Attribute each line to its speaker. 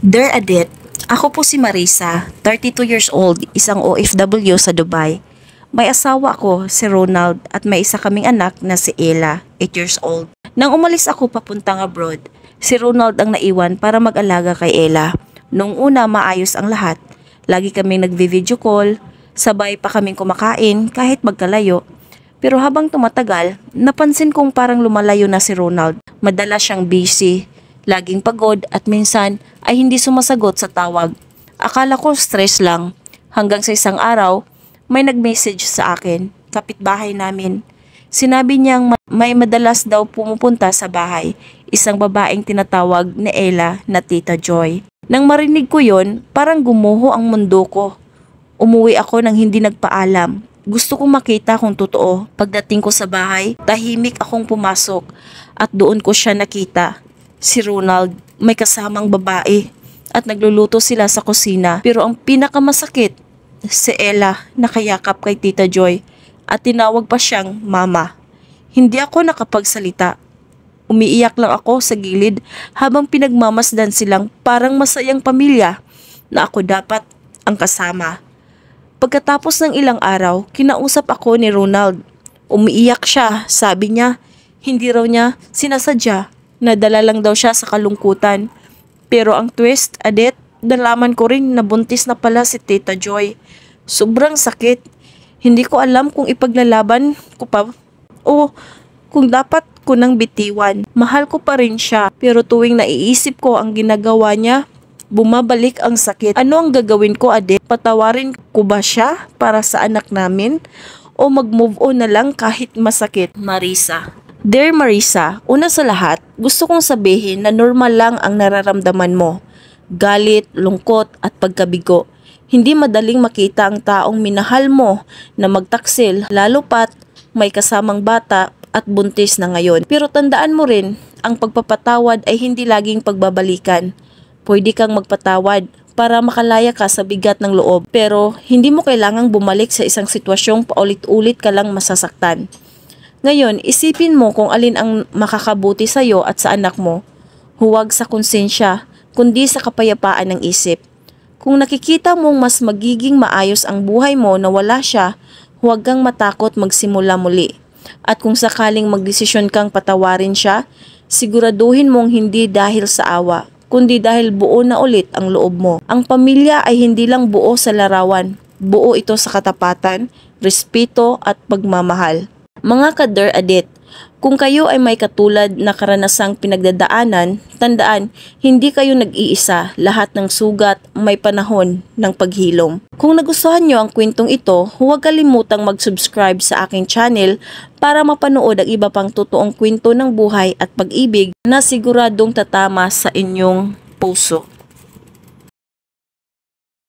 Speaker 1: Dear Adet, ako po si Marisa, 32 years old, isang OFW sa Dubai. May asawa ako, si Ronald, at may isa kaming anak na si Ella, 8 years old. Nang umalis ako papuntang abroad, si Ronald ang naiwan para mag-alaga kay Ella. Nung una, maayos ang lahat. Lagi kaming nagvi-video call, sabay pa kaming kumakain kahit magkalayo. Pero habang tumatagal, napansin kong parang lumalayo na si Ronald. Madalas siyang busy, laging pagod at minsan ay hindi sumasagot sa tawag. Akala ko stress lang. Hanggang sa isang araw, may nag-message sa akin, kapitbahay namin. Sinabi niyang may madalas daw pumupunta sa bahay, isang babaeng tinatawag ni Ella na Tita Joy. Nang marinig ko yon, parang gumuho ang mundo ko. Umuwi ako nang hindi nagpaalam. Gusto kong makita kung totoo. Pagdating ko sa bahay, tahimik akong pumasok at doon ko siya nakita. Si Ronald, may kasamang babae at nagluluto sila sa kusina. Pero ang pinakamasakit, si Ella nakayakap kay Tita Joy at tinawag pa siyang mama. Hindi ako nakapagsalita. Umiiyak lang ako sa gilid habang pinagmamasdan silang parang masayang pamilya na ako dapat ang kasama. Pagkatapos ng ilang araw, kinausap ako ni Ronald. Umiiyak siya, sabi niya, hindi raw niya sinasadya. Nadala lang daw siya sa kalungkutan. Pero ang twist, Adet, nalaman ko rin na buntis na pala si Tita Joy. Sobrang sakit. Hindi ko alam kung ipaglalaban ko pa o kung dapat ko nang bitiwan. Mahal ko pa rin siya, pero tuwing naiisip ko ang ginagawa niya, bumabalik ang sakit. Ano ang gagawin ko, Adet? Patawarin ko ba siya para sa anak namin? O mag-move on na lang kahit masakit? Marisa. Dear Marisa, una sa lahat, gusto kong sabihin na normal lang ang nararamdaman mo. Galit, lungkot at pagkabigo. Hindi madaling makita ang taong minahal mo na magtaksil, lalo pat may kasamang bata at buntis na ngayon. Pero tandaan mo rin, ang pagpapatawad ay hindi laging pagbabalikan. Pwede kang magpatawad para makalaya ka sa bigat ng loob, pero hindi mo kailangang bumalik sa isang sitwasyong paulit-ulit ka lang masasaktan. Ngayon, isipin mo kung alin ang makakabuti sa iyo at sa anak mo. Huwag sa konsensya, kundi sa kapayapaan ng isip. Kung nakikita mong mas magiging maayos ang buhay mo na wala siya, huwag kang matakot magsimula muli. At kung sakaling magdesisyon kang patawarin siya, siguraduhin mong hindi dahil sa awa, kundi dahil buo na ulit ang loob mo. Ang pamilya ay hindi lang buo sa larawan, buo ito sa katapatan, respeto at pagmamahal. Mga ka-Dear Adet, kung kayo ay may katulad na karanasang pinagdadaanan, tandaan, hindi kayo nag-iisa, lahat ng sugat may panahon ng paghilom. Kung nagustuhan nyo ang kwentong ito, huwag kalimutang mag-subscribe sa aking channel para mapanood ang iba pang totoong kwento ng buhay at pag-ibig na siguradong tatama sa inyong puso.